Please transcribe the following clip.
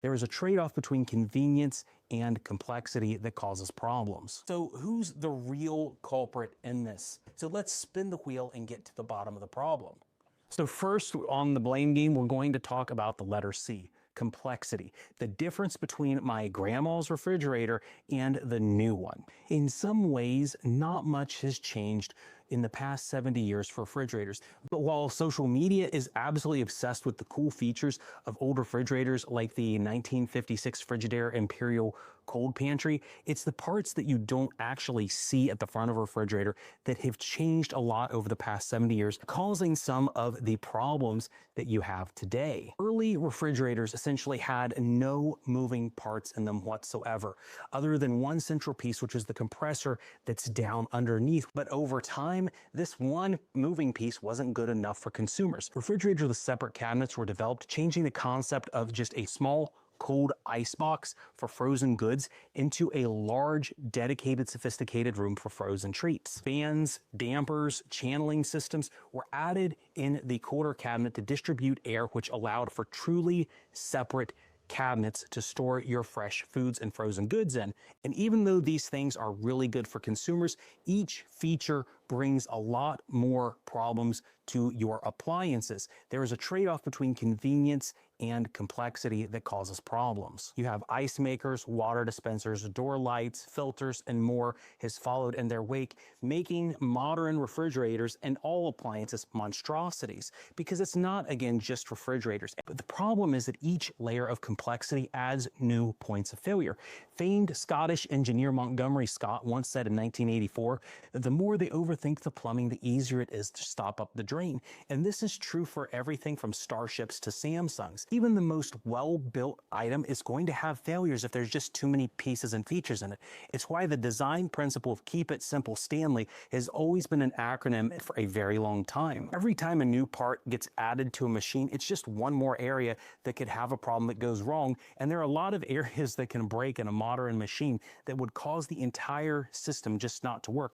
There is a trade-off between convenience and complexity that causes problems. So who's the real culprit in this? So let's spin the wheel and get to the bottom of the problem. So first on the blame game, we're going to talk about the letter C, complexity, the difference between my grandma's refrigerator and the new one. In some ways, not much has changed in the past 70 years for refrigerators. But while social media is absolutely obsessed with the cool features of old refrigerators like the 1956 Frigidaire Imperial Cold Pantry, it's the parts that you don't actually see at the front of a refrigerator that have changed a lot over the past 70 years, causing some of the problems that you have today. Early refrigerators essentially had no moving parts in them whatsoever, other than one central piece, which is the compressor that's down underneath. But over time, this one moving piece wasn't good enough for consumers. Refrigerators with separate cabinets were developed, changing the concept of just a small cold ice box for frozen goods into a large, dedicated, sophisticated room for frozen treats. Fans, dampers, channeling systems were added in the cooler cabinet to distribute air, which allowed for truly separate cabinets to store your fresh foods and frozen goods in. And even though these things are really good for consumers, each feature brings a lot more problems to your appliances. There is a trade-off between convenience and complexity that causes problems. You have ice makers, water dispensers, door lights, filters, and more has followed in their wake, making modern refrigerators and all appliances monstrosities, because it's not, again, just refrigerators. But the problem is that each layer of complexity adds new points of failure. Famed Scottish engineer Montgomery Scott once said in 1984, the more they overthink the plumbing, the easier it is to stop up the drain. And this is true for everything from Starships to Samsungs. Even the most well-built item is going to have failures if there's just too many pieces and features in it. It's why the design principle of Keep It Simple Stanley has always been an acronym for a very long time. Every time a new part gets added to a machine, it's just one more area that could have a problem that goes wrong. And there are a lot of areas that can break in a modern machine that would cause the entire system just not to work.